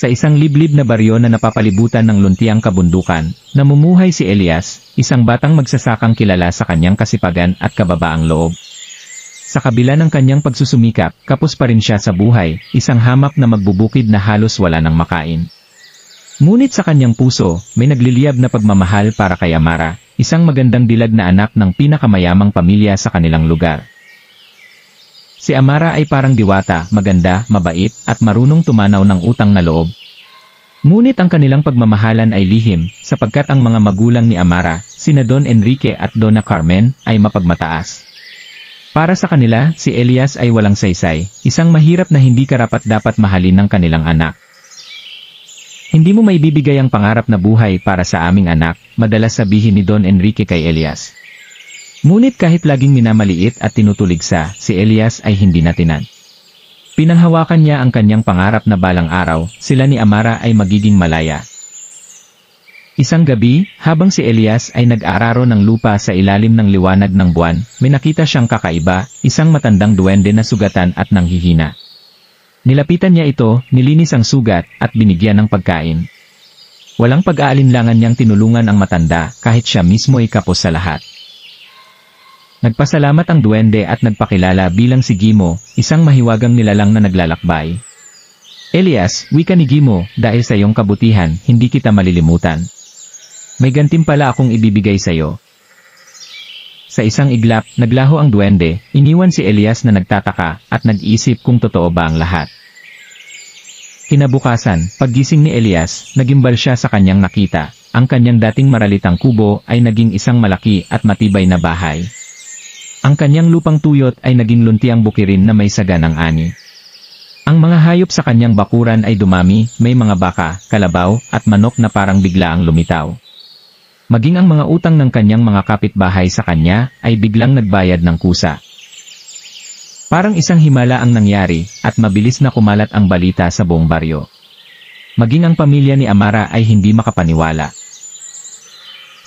Sa isang liblib na baryo na napapalibutan ng luntiang kabundukan, namumuhay si Elias, isang batang magsasakang kilala sa kanyang kasipagan at kababaang loob. Sa kabila ng kanyang pagsusumikap, kapos pa rin siya sa buhay, isang hamak na magbubukid na halos wala nang makain. Ngunit sa kanyang puso, may nagliliyab na pagmamahal para kay Amara, isang magandang dilag na anak ng pinakamayamang pamilya sa kanilang lugar. Si Amara ay parang diwata, maganda, mabait, at marunong tumanaw ng utang na loob. Ngunit ang kanilang pagmamahalan ay lihim, sapagkat ang mga magulang ni Amara, sina Don Enrique at Donna Carmen, ay mapagmataas. Para sa kanila, si Elias ay walang saysay, isang mahirap na hindi karapat-dapat mahalin ng kanilang anak. Hindi mo maibibigay ang pangarap na buhay para sa aming anak, madalas sabihin ni Don Enrique kay Elias. Ngunit kahit laging minamaliit at tinutuligsa, si Elias ay hindi natinag. Pinanghawakan niya ang kanyang pangarap na balang araw, sila ni Amara ay magiging malaya. Isang gabi, habang si Elias ay nag-aararo ng lupa sa ilalim ng liwanag ng buwan, may nakita siyang kakaiba, isang matandang duwende na sugatan at nanghihina. Nilapitan niya ito, nilinis ang sugat, at binigyan ng pagkain. Walang pag-aalinlangan niyang tinulungan ang matanda, kahit siya mismo ay kapos sa lahat. Nagpasalamat ang duwende at nagpakilala bilang si Gimo, isang mahiwagang nilalang na naglalakbay. Elias, wika ni Gimo, dahil sa iyong kabutihan, hindi kita malilimutan. May gantimpala akong ibibigay sa iyo. Sa isang iglap, naglaho ang duwende, iniwan si Elias na nagtataka, at nag-isip kung totoo ba ang lahat. Kinabukasan, paggising ni Elias, nagimbal siya sa kanyang nakita. Ang kanyang dating maralitang kubo ay naging isang malaki at matibay na bahay. Ang kanyang lupang tuyot ay naging luntiang bukirin na may saganang ani. Ang mga hayop sa kanyang bakuran ay dumami, may mga baka, kalabaw, at manok na parang biglaang lumitaw. Maging ang mga utang ng kanyang mga kapitbahay sa kanya, ay biglang nagbayad ng kusa. Parang isang himala ang nangyari, at mabilis na kumalat ang balita sa buong baryo. Maging ang pamilya ni Amara ay hindi makapaniwala.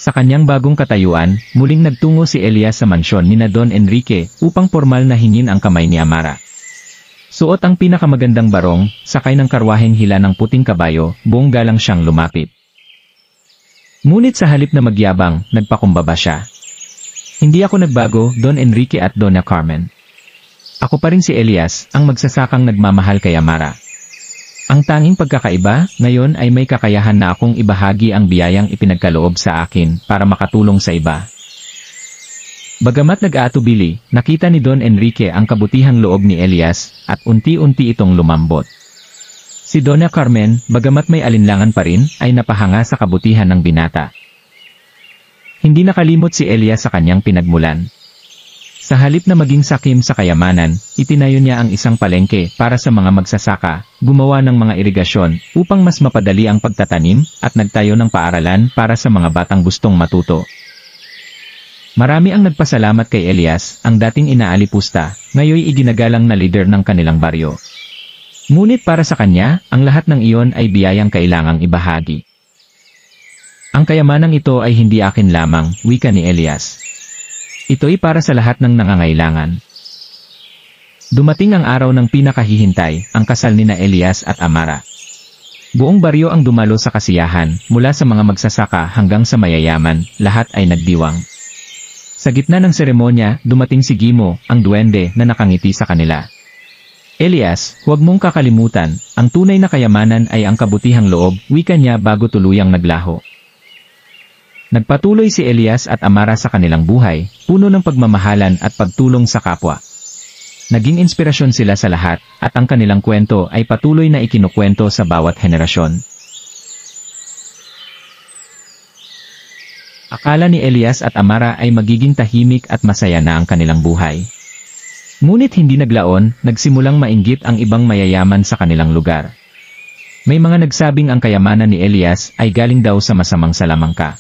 Sa kanyang bagong katayuan, muling nagtungo si Elias sa mansyon ni Don Enrique upang formal na hingin ang kamay ni Amara. Suot ang pinakamagandang barong, sakay ng karwaheng hila ng puting kabayo, buong galang siyang lumapit. Ngunit sa halip na magyabang, nagpakumbaba siya. Hindi ako nagbago, Don Enrique at Donna Carmen. Ako pa rin si Elias, ang magsasakang nagmamahal kay Amara. Ang tanging pagkakaiba, ngayon ay may kakayahan na akong ibahagi ang biyayang ipinagkaloob sa akin para makatulong sa iba. Bagamat nag-aatubili, nakita ni Don Enrique ang kabutihang loob ni Elias, at unti-unti itong lumambot. Si Donna Carmen, bagamat may alinlangan pa rin, ay napahanga sa kabutihan ng binata. Hindi nakalimot si Elias sa kanyang pinagmulan. Sa halip na maging sakim sa kayamanan, itinayo niya ang isang palengke para sa mga magsasaka, gumawa ng mga irigasyon upang mas mapadali ang pagtatanim, at nagtayo ng paaralan para sa mga batang gustong matuto. Marami ang nagpasalamat kay Elias, ang dating inaalipusta, ngayoy iginagalang na lider ng kanilang baryo. Ngunit para sa kanya, ang lahat ng iyon ay biyayang kailangang ibahagi. Ang kayamanang ito ay hindi akin lamang, wika ni Elias. Ito'y para sa lahat ng nangangailangan. Dumating ang araw ng pinakahihintay, ang kasal nina Elias at Amara. Buong baryo ang dumalo sa kasiyahan, mula sa mga magsasaka hanggang sa mayayaman, lahat ay nagdiwang. Sa gitna ng seremonya, dumating si Gimo, ang duwende na nakangiti sa kanila. Elias, huwag mong kakalimutan, ang tunay na kayamanan ay ang kabutihang loob, wika niya bago tuluyang naglaho. Nagpatuloy si Elias at Amara sa kanilang buhay, puno ng pagmamahalan at pagtulong sa kapwa. Naging inspirasyon sila sa lahat, at ang kanilang kwento ay patuloy na ikinukwento sa bawat henerasyon. Akala ni Elias at Amara ay magiging tahimik at masaya na ang kanilang buhay. Ngunit hindi naglaon, nagsimulang mainggit ang ibang mayayaman sa kanilang lugar. May mga nagsabing ang kayamanan ni Elias ay galing daw sa masamang salamangka.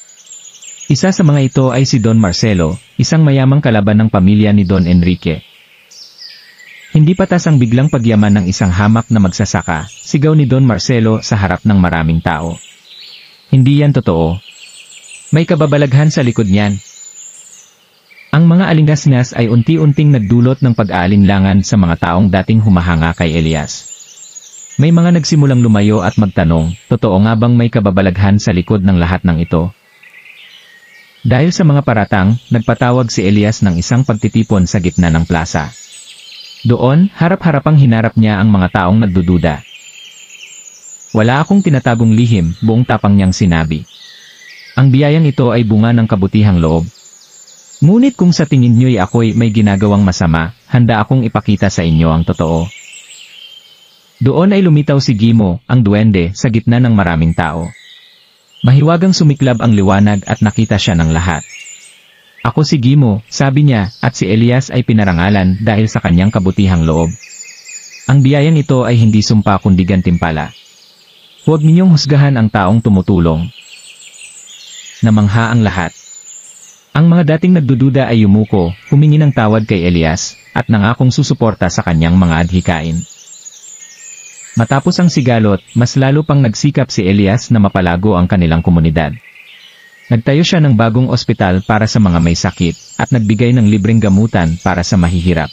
Isa sa mga ito ay si Don Marcelo, isang mayamang kalaban ng pamilya ni Don Enrique. Hindi patas ang biglang pagyaman ng isang hamak na magsasaka, sigaw ni Don Marcelo sa harap ng maraming tao. Hindi yan totoo. May kababalaghan sa likod niyan. Ang mga alingasngas ay unti-unting nagdulot ng pag-aalinlangan sa mga taong dating humahanga kay Elias. May mga nagsimulang lumayo at magtanong, totoo nga bang may kababalaghan sa likod ng lahat ng ito? Dahil sa mga paratang, nagpatawag si Elias ng isang pagtitipon sa gitna ng plaza. Doon, harap-harapang hinarap niya ang mga taong nagdududa. Wala akong tinatagong lihim, buong tapang niyang sinabi. Ang biyayang ito ay bunga ng kabutihang loob. Ngunit kung sa tingin niyo'y ako'y may ginagawang masama, handa akong ipakita sa inyo ang totoo. Doon ay lumitaw si Gimo, ang duwende, sa gitna ng maraming tao. Mahiwagang sumiklab ang liwanag at nakita siya ng lahat. Ako si Gimo, sabi niya, at si Elias ay pinarangalan dahil sa kanyang kabutihang loob. Ang biyayang ito ay hindi sumpa kundi gantimpala. Huwag ninyong husgahan ang taong tumutulong. Namangha ang lahat. Ang mga dating nagdududa ay yumuko, humingi ng tawad kay Elias, at nangakong susuporta sa kanyang mga adhikain. Matapos ang sigalot, mas lalo pang nagsikap si Elias na mapalago ang kanilang komunidad. Nagtayo siya ng bagong ospital para sa mga may sakit, at nagbigay ng libreng gamutan para sa mahihirap.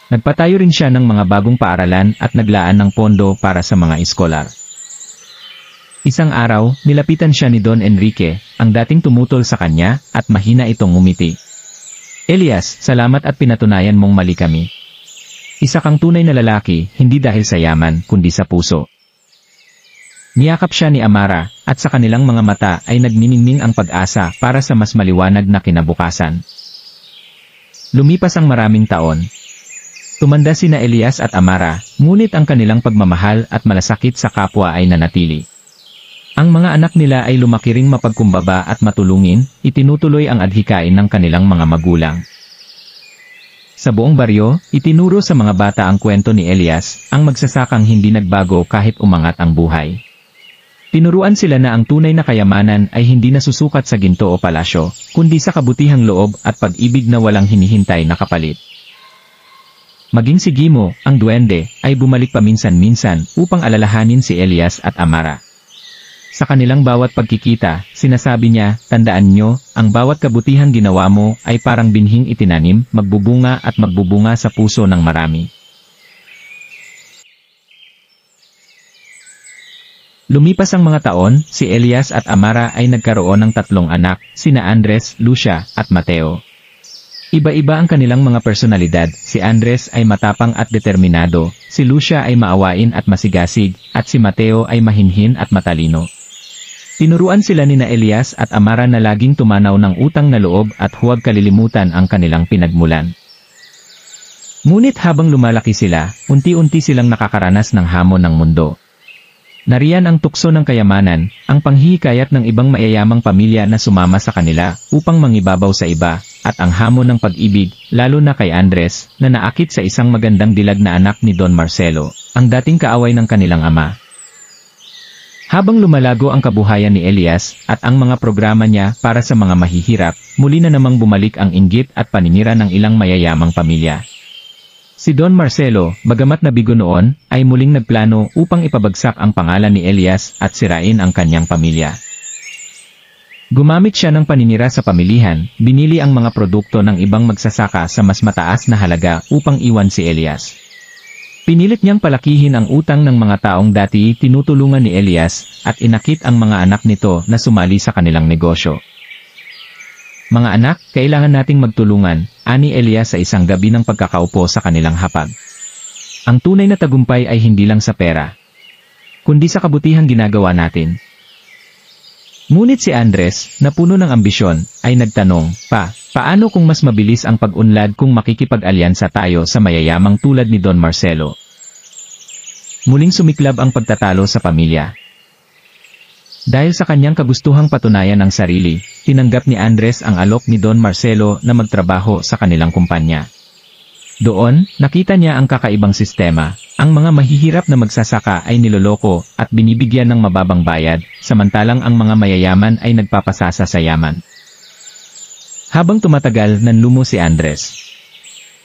Nagpatayo rin siya ng mga bagong paaralan at naglaan ng pondo para sa mga iskolar. Isang araw, nilapitan siya ni Don Enrique, ang dating tumutol sa kanya, at mahina itong ngumiti. Elias, salamat at pinatunayan mong mali kami. Isa kang tunay na lalaki, hindi dahil sa yaman, kundi sa puso. Niyakap siya ni Amara, at sa kanilang mga mata ay nagniningning ang pag-asa para sa mas maliwanag na kinabukasan. Lumipas ang maraming taon. Tumanda sina Elias at Amara, ngunit ang kanilang pagmamahal at malasakit sa kapwa ay nanatili. Ang mga anak nila ay lumaki ring mapagkumbaba at matulungin, itinutuloy ang adhikain ng kanilang mga magulang. Sa buong baryo, itinuro sa mga bata ang kwento ni Elias, ang magsasakang hindi nagbago kahit umangat ang buhay. Tinuruan sila na ang tunay na kayamanan ay hindi nasusukat sa ginto o palasyo, kundi sa kabutihang loob at pag-ibig na walang hinihintay na kapalit. Maging si Gimo, ang duwende, ay bumalik paminsan-minsan upang alalahanin si Elias at Amara. Sa kanilang bawat pagkikita, sinasabi niya, tandaan nyo, ang bawat kabutihang ginawa mo ay parang binhing itinanim, magbubunga at magbubunga sa puso ng marami. Lumipas ang mga taon, si Elias at Amara ay nagkaroon ng 3 anak, sina Andres, Lucia, at Mateo. Iba-iba ang kanilang mga personalidad, si Andres ay matapang at determinado, si Lucia ay maawain at masigasig, at si Mateo ay mahinhin at matalino. Tinuruan sila ni Elias at Amara na laging tumanaw ng utang na loob at huwag kalilimutan ang kanilang pinagmulan. Ngunit habang lumalaki sila, unti-unti silang nakakaranas ng hamon ng mundo. Nariyan ang tukso ng kayamanan, ang panghihikayat ng ibang mayayamang pamilya na sumama sa kanila upang mangibabaw sa iba, at ang hamon ng pag-ibig, lalo na kay Andres, na naakit sa isang magandang dilag na anak ni Don Marcelo, ang dating kaaway ng kanilang ama. Habang lumalago ang kabuhayan ni Elias at ang mga programa niya para sa mga mahihirap, muli na namang bumalik ang inggit at paninira ng ilang mayayamang pamilya. Si Don Marcelo, bagamat nabigo noon, ay muling nagplano upang ipabagsak ang pangalan ni Elias at sirain ang kanyang pamilya. Gumamit siya ng paninira sa pamilihan, binili ang mga produkto ng ibang magsasaka sa mas mataas na halaga upang iwan si Elias. Pinilit niyang palakihin ang utang ng mga taong dati tinutulungan ni Elias, at inakit ang mga anak nito na sumali sa kanilang negosyo. Mga anak, kailangan nating magtulungan, ani Elias sa isang gabi ng pagkakaupo sa kanilang hapag. Ang tunay na tagumpay ay hindi lang sa pera, kundi sa kabutihang ginagawa natin. Ngunit si Andres, na puno ng ambisyon, ay nagtanong, paano kung mas mabilis ang pag-unlad kung makikipag-alyansa tayo sa mayayamang tulad ni Don Marcelo? Muling sumiklab ang pagtatalo sa pamilya. Dahil sa kanyang kagustuhang patunayan ang sarili, tinanggap ni Andres ang alok ni Don Marcelo na magtrabaho sa kanilang kumpanya. Doon, nakita niya ang kakaibang sistema. Ang mga mahihirap na magsasaka ay niloloko at binibigyan ng mababang bayad, samantalang ang mga mayayaman ay nagpapasasa sa yaman. Habang tumatagal, nanlumo si Andres.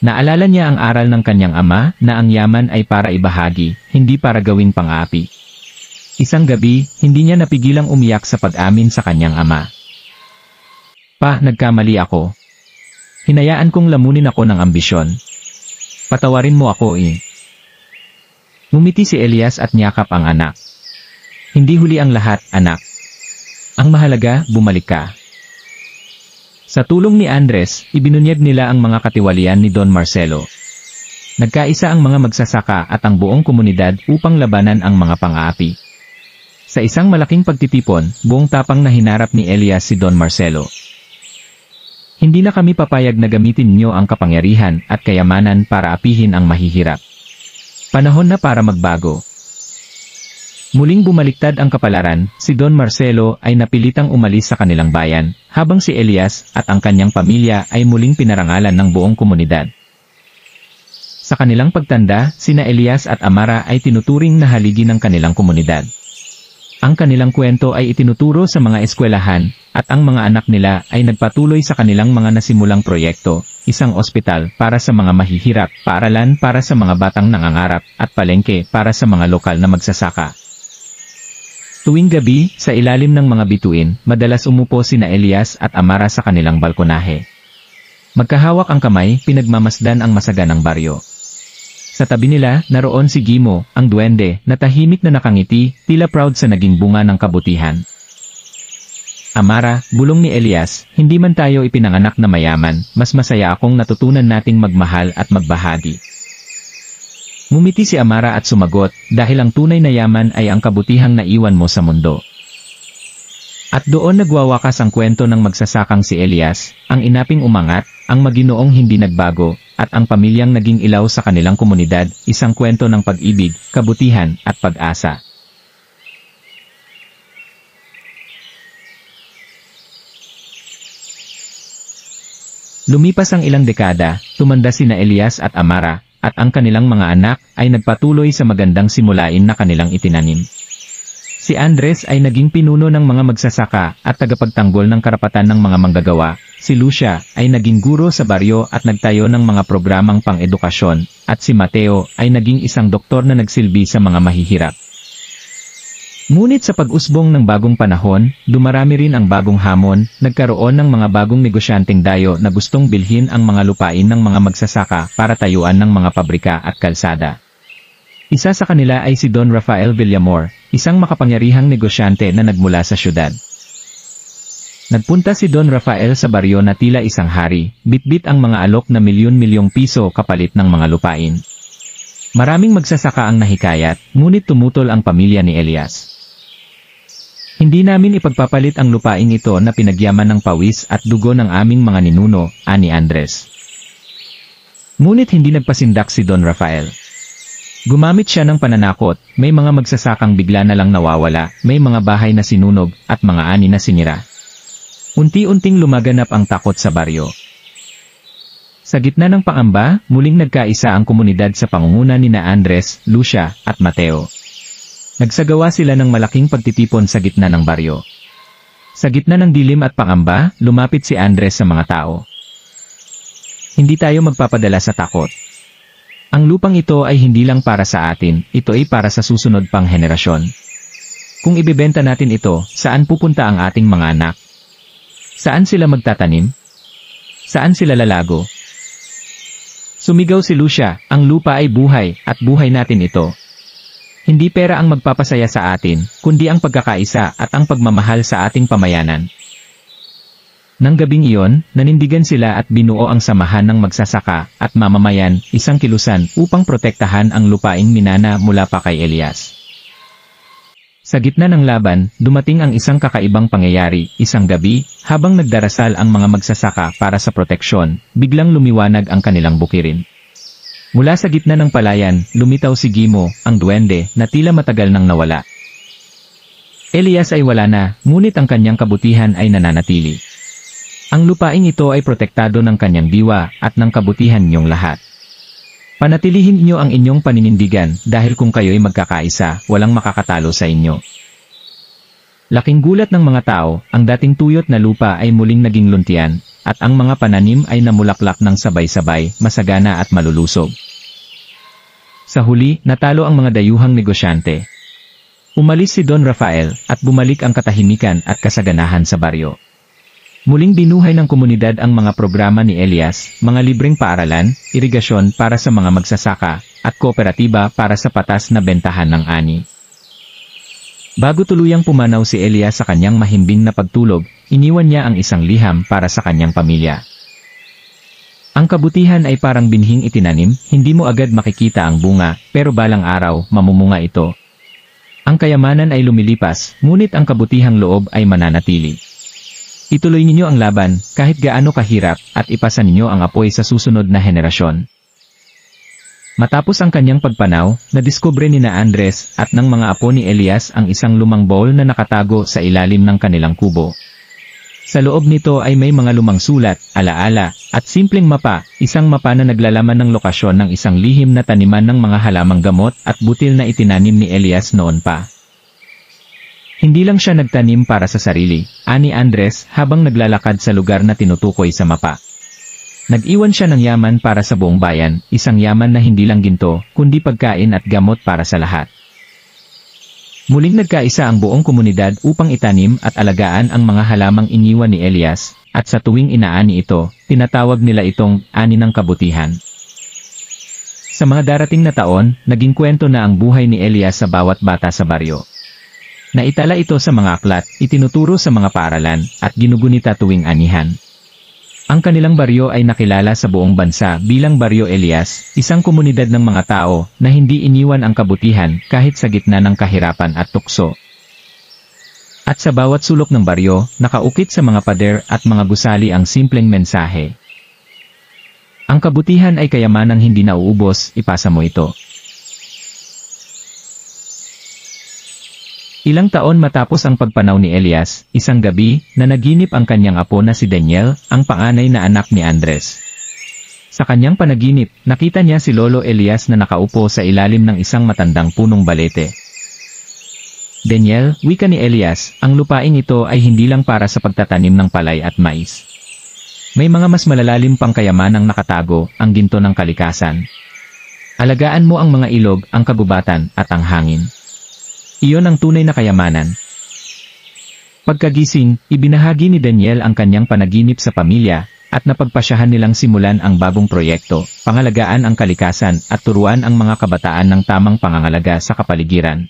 Naalala niya ang aral ng kanyang ama na ang yaman ay para ibahagi, hindi para gawing pang-api. Isang gabi, hindi niya napigilang umiyak sa pag-amin sa kanyang ama. Nagkamali ako. Hinayaan kong lamunin ako ng ambisyon. Patawarin mo ako. Ngumiti si Elias at niyakap ang anak. Hindi huli ang lahat, anak. Ang mahalaga, bumalik ka. Sa tulong ni Andres, ibinunyag nila ang mga katiwalian ni Don Marcelo. Nagkaisa ang mga magsasaka at ang buong komunidad upang labanan ang mga pang-aapi. Sa isang malaking pagtitipon, buong tapang na hinarap ni Elias si Don Marcelo. Hindi na kami papayag na gamitin niyo ang kapangyarihan at kayamanan para apihin ang mahihirap. Panahon na para magbago. Muling bumaliktad ang kapalaran, si Don Marcelo ay napilitang umalis sa kanilang bayan, habang si Elias at ang kanyang pamilya ay muling pinarangalan ng buong komunidad. Sa kanilang pagtanda, sina Elias at Amara ay tinuturing na haligi ng kanilang komunidad. Ang kanilang kwento ay itinuturo sa mga eskwelahan, at ang mga anak nila ay nagpatuloy sa kanilang mga nasimulang proyekto, isang ospital para sa mga mahihirap, paaralan para sa mga batang nangangarap, at palengke para sa mga lokal na magsasaka. Tuwing gabi, sa ilalim ng mga bituin, madalas umupo sina Elias at Amara sa kanilang balkonahe. Magkahawak ang kamay, pinagmamasdan ang masaganang baryo. Sa tabi nila, naroon si Gimo, ang duwende, na tahimik na nakangiti, tila proud sa naging bunga ng kabutihan. Amara, bulong ni Elias, hindi man tayo ipinanganak na mayaman, mas masaya akong natutunan nating magmahal at magbahagi. Ngumiti si Amara at sumagot, dahil ang tunay na yaman ay ang kabutihang naiwan mo sa mundo. At doon nagwawakas ang kwento ng magsasakang si Elias, ang inaping umangat, ang maginoong hindi nagbago, at ang pamilyang naging ilaw sa kanilang komunidad, isang kwento ng pag-ibig, kabutihan, at pag-asa. Lumipas ang ilang dekada, tumanda sina Elias at Amara, at ang kanilang mga anak ay nagpatuloy sa magandang simulain na kanilang itinanim. Si Andres ay naging pinuno ng mga magsasaka at tagapagtanggol ng karapatan ng mga manggagawa. Si Lucia ay naging guro sa baryo at nagtayo ng mga programang pang-edukasyon, at si Mateo ay naging isang doktor na nagsilbi sa mga mahihirap. Ngunit sa pag-usbong ng bagong panahon, dumarami rin ang bagong hamon, nagkaroon ng mga bagong negosyanteng dayo na gustong bilhin ang mga lupain ng mga magsasaka para tayuan ng mga pabrika at kalsada. Isa sa kanila ay si Don Rafael Villamor, isang makapangyarihang negosyante na nagmula sa syudad. Nagpunta si Don Rafael sa baryo na tila isang hari, bitbit ang mga alok na milyon-milyong piso kapalit ng mga lupain. Maraming magsasaka ang nahikayat, ngunit tumutol ang pamilya ni Elias. Hindi namin ipagpapalit ang lupaing ito na pinagyaman ng pawis at dugo ng aming mga ninuno, ani Andres. Ngunit hindi nagpasindak si Don Rafael. Gumamit siya ng pananakot, may mga magsasakang bigla na lang nawawala, may mga bahay na sinunog, at mga ani na sinira. Unti-unting lumaganap ang takot sa baryo. Sa gitna ng pangamba, muling nagkaisa ang komunidad sa pangunguna nina Andres, Lucia, at Mateo. Nagsagawa sila ng malaking pagtitipon sa gitna ng baryo. Sa gitna ng dilim at pangamba, lumapit si Andres sa mga tao. Hindi tayo magpapadala sa takot. Ang lupang ito ay hindi lang para sa atin, ito ay para sa susunod pang henerasyon. Kung ibebenta natin ito, saan pupunta ang ating mga anak? Saan sila magtatanim? Saan sila lalago? Sumigaw si Lucia, ang lupa ay buhay, at buhay natin ito. Hindi pera ang magpapasaya sa atin, kundi ang pagkakaisa at ang pagmamahal sa ating pamayanan. Nang gabing iyon, nanindigan sila at binuo ang samahan ng magsasaka at mamamayan, isang kilusan upang protektahan ang lupaing minana mula pa kay Elias. Sa gitna ng laban, dumating ang isang kakaibang pangyayari, isang gabi, habang nagdarasal ang mga magsasaka para sa proteksyon, biglang lumiwanag ang kanilang bukirin. Mula sa gitna ng palayan, lumitaw si Gimo, ang duwende, na tila matagal nang nawala. Elias ay wala na, ngunit ang kanyang kabutihan ay nananatili. Ang lupaing ito ay protektado ng kanyang diwa at ng kabutihan niyong lahat. Panatilihin niyo ang inyong paninindigan dahil kung kayo'y magkakaisa, walang makakatalo sa inyo. Laking gulat ng mga tao, ang dating tuyot na lupa ay muling naging luntian, at ang mga pananim ay namulaklak ng sabay-sabay, masagana at malulusog. Sa huli, natalo ang mga dayuhang negosyante. Umalis si Don Rafael, at bumalik ang katahimikan at kasaganahan sa baryo. Muling binuhay ng komunidad ang mga programa ni Elias, mga libreng paaralan, irigasyon para sa mga magsasaka, at kooperatiba para sa patas na bentahan ng ani. Bago tuluyang pumanaw si Elias sa kanyang mahimbing na pagtulog, iniwan niya ang isang liham para sa kanyang pamilya. Ang kabutihan ay parang binhing itinanim, hindi mo agad makikita ang bunga, pero balang araw, mamumunga ito. Ang kayamanan ay lumilipas, ngunit ang kabutihang loob ay mananatili. Ituloy ninyo ang laban, kahit gaano kahirap, at ipasa ninyo ang apoy sa susunod na henerasyon. Matapos ang kanyang pagpanaw, nadiskubre ni na Andres at ng mga apo ni Elias ang isang lumang bowl na nakatago sa ilalim ng kanilang kubo. Sa loob nito ay may mga lumang sulat, alaala, at simpleng mapa, isang mapa na naglalaman ng lokasyon ng isang lihim na taniman ng mga halamang gamot at butil na itinanim ni Elias noon pa. Hindi lang siya nagtanim para sa sarili, ani Andres habang naglalakad sa lugar na tinutukoy sa mapa. Nag-iwan siya ng yaman para sa buong bayan, isang yaman na hindi lang ginto, kundi pagkain at gamot para sa lahat. Muling nagkaisa ang buong komunidad upang itanim at alagaan ang mga halamang iniwan ni Elias, at sa tuwing inaani ito, tinatawag nila itong ani ng kabutihan. Sa mga darating na taon, naging kwento na ang buhay ni Elias sa bawat bata sa baryo. Naitala ito sa mga aklat, itinuturo sa mga paaralan, at ginugunita tuwing anihan. Ang kanilang baryo ay nakilala sa buong bansa bilang Baryo Elias, isang komunidad ng mga tao na hindi iniwan ang kabutihan kahit sa gitna ng kahirapan at tukso. At sa bawat sulok ng baryo, nakaukit sa mga pader at mga gusali ang simpleng mensahe. Ang kabutihan ay kayamanang hindi nauubos, ipasa mo ito. Ilang taon matapos ang pagpanaw ni Elias, isang gabi, na naginip ang kanyang apo na si Daniel, ang panganay na anak ni Andres. Sa kanyang panaginip, nakita niya si Lolo Elias na nakaupo sa ilalim ng isang matandang punong balete. Daniel, wika ni Elias, ang lupaing ito ay hindi lang para sa pagtatanim ng palay at mais. May mga mas malalalim pang kayamanang nakatago, ang ginto ng kalikasan. Alagaan mo ang mga ilog, ang kagubatan, at ang hangin. Iyon ang tunay na kayamanan. Pagkagising, ibinahagi ni Daniel ang kanyang panaginip sa pamilya, at napagpasyahan nilang simulan ang bagong proyekto, pangalagaan ang kalikasan at turuan ang mga kabataan ng tamang pangangalaga sa kapaligiran.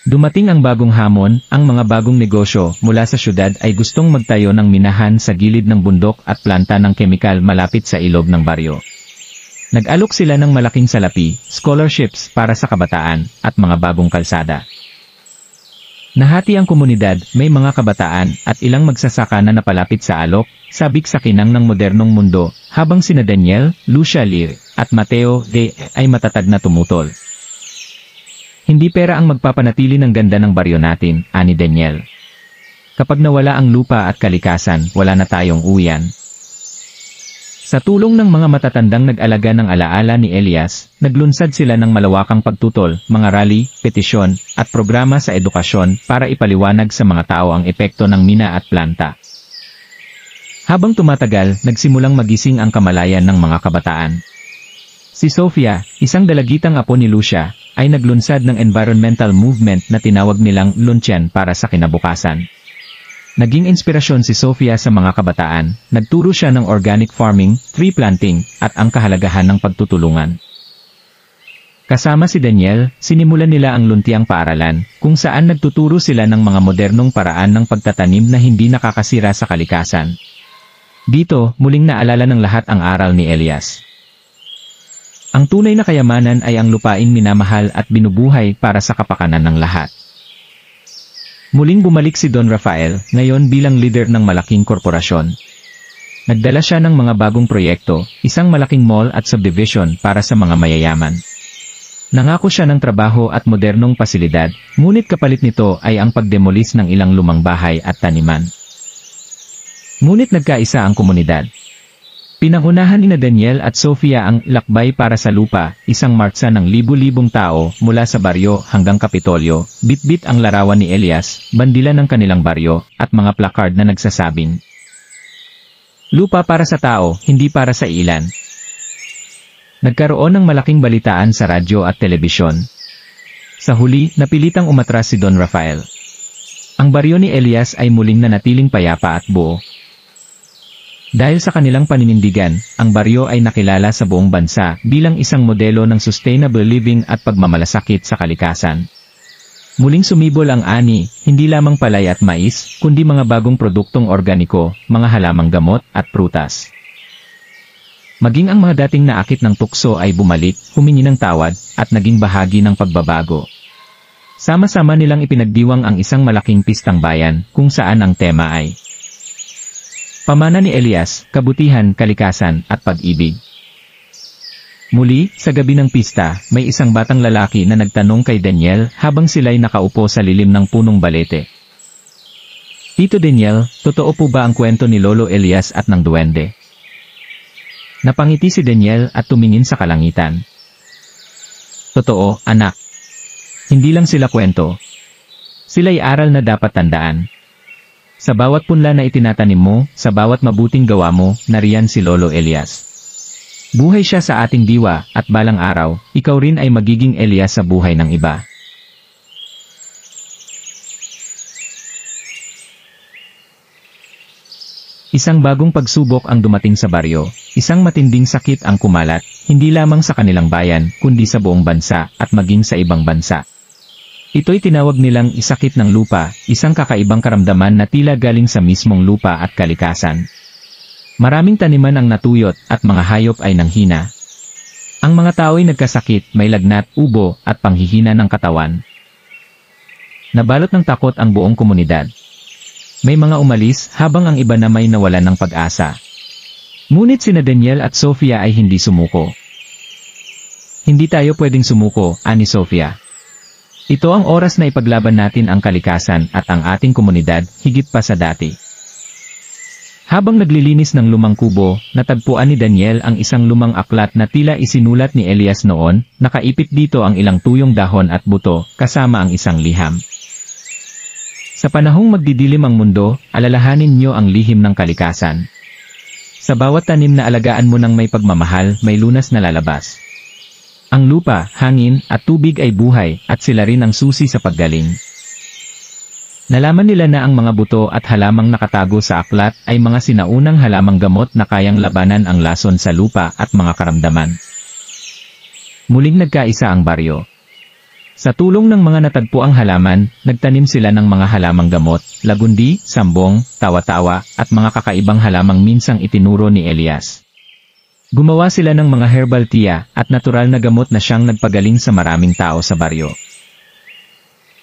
Dumating ang bagong hamon, ang mga bagong negosyo mula sa syudad ay gustong magtayo ng minahan sa gilid ng bundok at planta ng kemikal malapit sa ilog ng baryo. Nag-alok sila ng malaking salapi, scholarships para sa kabataan, at mga bagong kalsada. Nahati ang komunidad, may mga kabataan, at ilang magsasaka na napalapit sa alok, sabik sa kinang ng modernong mundo, habang sina Daniel, Lucia Lir, at Mateo de ay matatag na tumutol. Hindi pera ang magpapanatili ng ganda ng baryo natin, ani Daniel. Kapag nawala ang lupa at kalikasan, wala na tayong uwian. Sa tulong ng mga matatandang nag-alaga ng alaala ni Elias, naglunsad sila ng malawakang pagtutol, mga rally, petisyon, at programa sa edukasyon para ipaliwanag sa mga tao ang epekto ng mina at planta. Habang tumatagal, nagsimulang magising ang kamalayan ng mga kabataan. Si Sofia, isang dalagitang apo ni Lucia, ay naglunsad ng environmental movement na tinawag nilang Luncheon para sa kinabukasan. Naging inspirasyon si Sofia sa mga kabataan, nagturo siya ng organic farming, tree planting, at ang kahalagahan ng pagtutulungan. Kasama si Daniel, sinimulan nila ang luntiang paaralan, kung saan nagtuturo sila ng mga modernong paraan ng pagtatanim na hindi nakakasira sa kalikasan. Dito, muling naalala ng lahat ang aral ni Elias. Ang tunay na kayamanan ay ang lupaing minamahal at binubuhay para sa kapakanan ng lahat. Muling bumalik si Don Rafael, ngayon bilang leader ng malaking korporasyon. Nagdala siya ng mga bagong proyekto, isang malaking mall at subdivision para sa mga mayayaman. Nangako siya ng trabaho at modernong pasilidad, ngunit kapalit nito ay ang pagdemolis ng ilang lumang bahay at taniman. Ngunit nagkaisa ang komunidad. Pinangunahan ni Daniel at Sofia ang lakbay para sa lupa, isang martsa ng libu-libong tao mula sa baryo hanggang Kapitolyo, bit-bit ang larawan ni Elias, bandila ng kanilang baryo, at mga placard na nagsasabing, "Lupa para sa tao, hindi para sa ilan." Nagkaroon ng malaking balitaan sa radyo at telebisyon. Sa huli, napilitang umatras si Don Rafael. Ang baryo ni Elias ay muling nanatiling payapa at buo. Dahil sa kanilang paninindigan, ang baryo ay nakilala sa buong bansa bilang isang modelo ng sustainable living at pagmamalasakit sa kalikasan. Muling sumibol ang ani, hindi lamang palay at mais, kundi mga bagong produktong organiko, mga halamang gamot at prutas. Maging ang mga dating naakit ng tukso ay bumalik, humingi ng tawad, at naging bahagi ng pagbabago. Sama-sama nilang ipinagdiwang ang isang malaking pistang bayan, kung saan ang tema ay pamana ni Elias, kabutihan, kalikasan, at pag-ibig. Muli, sa gabi ng pista, may isang batang lalaki na nagtanong kay Daniel habang sila'y nakaupo sa lilim ng punong balete. Tito Daniel, totoo po ba ang kwento ni Lolo Elias at ng duwende? Napangiti si Daniel at tumingin sa kalangitan. Totoo, anak. Hindi lang sila kwento. Sila'y aral na dapat tandaan. Sa bawat punla na itinatanim mo, sa bawat mabuting gawa mo, nariyan si Lolo Elias. Buhay siya sa ating diwa, at balang araw, ikaw rin ay magiging Elias sa buhay ng iba. Isang bagong pagsubok ang dumating sa baryo, isang matinding sakit ang kumalat, hindi lamang sa kanilang bayan, kundi sa buong bansa, at maging sa ibang bansa. Ito'y tinawag nilang isakit ng lupa, isang kakaibang karamdaman na tila galing sa mismong lupa at kalikasan. Maraming taniman ang natuyot, at mga hayop ay nanghina. Ang mga tao'y nagkasakit, may lagnat, ubo, at panghihina ng katawan. Nabalot ng takot ang buong komunidad. May mga umalis, habang ang iba na may nawalan ng pag-asa. Ngunit sina Daniel at Sofia ay hindi sumuko. Hindi tayo pwedeng sumuko, ani Sofia. Ito ang oras na ipaglaban natin ang kalikasan at ang ating komunidad, higit pa sa dati. Habang naglilinis ng lumang kubo, natagpuan ni Daniel ang isang lumang aklat na tila isinulat ni Elias noon, nakaipit dito ang ilang tuyong dahon at buto, kasama ang isang liham. Sa panahong magdidilim ang mundo, alalahanin niyo ang lihim ng kalikasan. Sa bawat tanim na alagaan mo ng may pagmamahal, may lunas na lalabas. Ang lupa, hangin, at tubig ay buhay, at sila rin ang susi sa paggaling. Nalaman nila na ang mga buto at halamang nakatago sa aklat ay mga sinaunang halamang gamot na kayang labanan ang lason sa lupa at mga karamdaman. Muling nagkaisa ang baryo. Sa tulong ng mga natagpuang halaman, nagtanim sila ng mga halamang gamot, lagundi, sambong, tawa-tawa, at mga kakaibang halamang minsang itinuro ni Elias. Gumawa sila ng mga herbal tea at natural na gamot na siyang nagpagaling sa maraming tao sa baryo.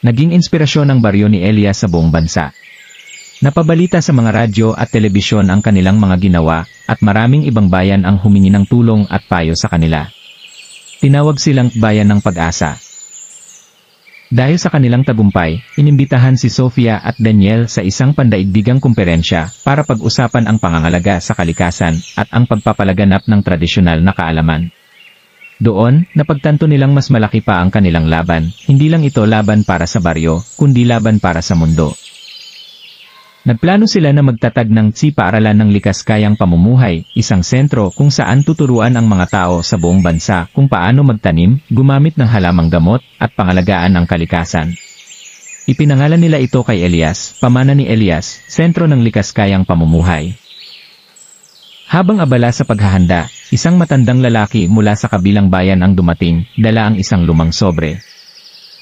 Naging inspirasyon ang baryo ni Elias sa buong bansa. Napabalita sa mga radyo at telebisyon ang kanilang mga ginawa, at maraming ibang bayan ang humingi ng tulong at payo sa kanila. Tinawag silang Bayan ng Pag-asa. Dahil sa kanilang tagumpay, inimbitahan si Sofia at Daniel sa isang pandaigdigang kumperensya para pag-usapan ang pangangalaga sa kalikasan at ang pagpapalaganap ng tradisyonal na kaalaman. Doon, napagtanto nilang mas malaki pa ang kanilang laban, hindi lang ito laban para sa baryo, kundi laban para sa mundo. Nagplano sila na magtatag ng paaralan ng likaskayang pamumuhay, isang sentro kung saan tuturuan ang mga tao sa buong bansa kung paano magtanim, gumamit ng halamang gamot, at pangalagaan ang kalikasan. Ipinangalan nila ito kay Elias, pamana ni Elias, sentro ng likaskayang pamumuhay. Habang abala sa paghahanda, isang matandang lalaki mula sa kabilang bayan ang dumating, dala ang isang lumang sobre.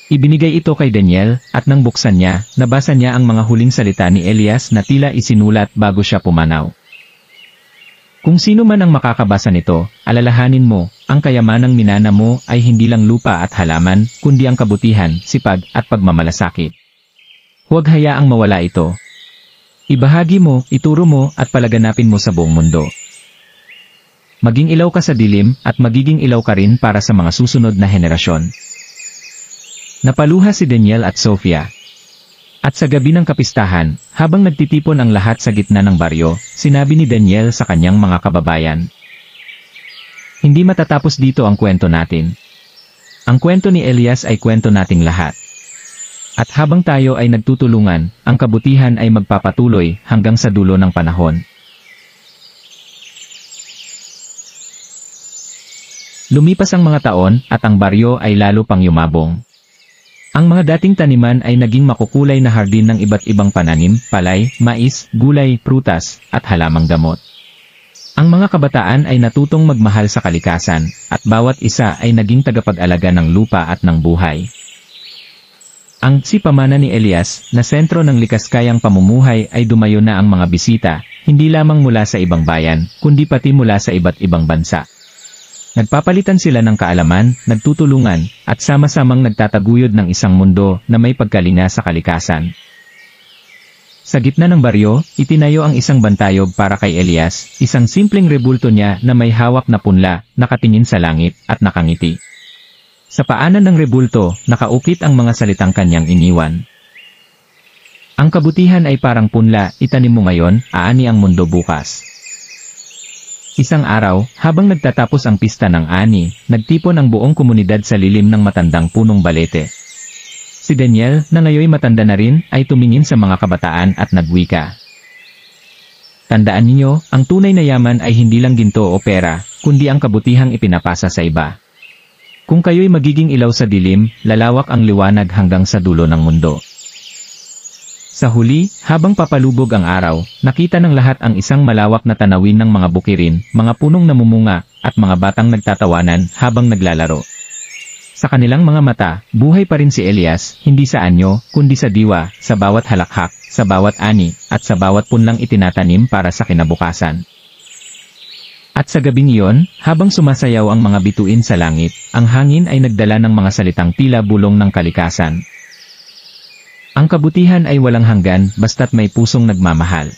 Ibinigay ito kay Daniel, at nang buksan niya, nabasa niya ang mga huling salita ni Elias na tila isinulat bago siya pumanaw. Kung sino man ang makakabasa nito, alalahanin mo, ang kayamanang minana mo ay hindi lang lupa at halaman, kundi ang kabutihan, sipag, at pagmamalasakit. Huwag hayaang mawala ito. Ibahagi mo, ituro mo, at palaganapin mo sa buong mundo. Maging ilaw ka sa dilim, at magiging ilaw ka rin para sa mga susunod na henerasyon. Napaluha si Daniel at Sofia. At sa gabi ng kapistahan, habang nagtitipon ang lahat sa gitna ng baryo, sinabi ni Daniel sa kanyang mga kababayan, "Hindi matatapos dito ang kwento natin. Ang kwento ni Elias ay kwento nating lahat. At habang tayo ay nagtutulungan, ang kabutihan ay magpapatuloy hanggang sa dulo ng panahon." Lumipas ang mga taon, at ang baryo ay lalo pang yumabong. Ang mga dating taniman ay naging makukulay na hardin ng iba't ibang pananim, palay, mais, gulay, prutas, at halamang gamot. Ang mga kabataan ay natutong magmahal sa kalikasan, at bawat isa ay naging tagapag-alaga ng lupa at ng buhay. Ang sipamana ni Elias, na sentro ng likaskayang pamumuhay ay dumayo na ang mga bisita, hindi lamang mula sa ibang bayan, kundi pati mula sa iba't ibang bansa. Nagpapalitan sila ng kaalaman, nagtutulungan, at sama-samang nagtataguyod ng isang mundo na may pagkalinga sa kalikasan. Sa gitna ng baryo, itinayo ang isang bantayog para kay Elias, isang simpleng rebulto niya na may hawak na punla, nakatingin sa langit, at nakangiti. Sa paanan ng rebulto, nakaukit ang mga salitang kanyang iniwan. Ang kabutihan ay parang punla, itanim mo ngayon, aani ang mundo bukas. Isang araw, habang nagtatapos ang pista ng ani, nagtipon ang buong komunidad sa lilim ng matandang punong balete. Si Daniel, na ngayoy matanda na rin, ay tumingin sa mga kabataan at nagwika. Tandaan ninyo, ang tunay na yaman ay hindi lang ginto o pera, kundi ang kabutihang ipinapasa sa iba. Kung kayo'y magiging ilaw sa dilim, lalawak ang liwanag hanggang sa dulo ng mundo. Sa huli, habang papalubog ang araw, nakita ng lahat ang isang malawak na tanawin ng mga bukirin, mga punong namumunga, at mga batang nagtatawanan habang naglalaro. Sa kanilang mga mata, buhay pa rin si Elias, hindi sa anyo, kundi sa diwa, sa bawat halakhak, sa bawat ani, at sa bawat punlang itinatanim para sa kinabukasan. At sa gabing iyon, habang sumasayaw ang mga bituin sa langit, ang hangin ay nagdala ng mga salitang tila bulong ng kalikasan. Ang kabutihan ay walang hanggan basta't may pusong nagmamahal.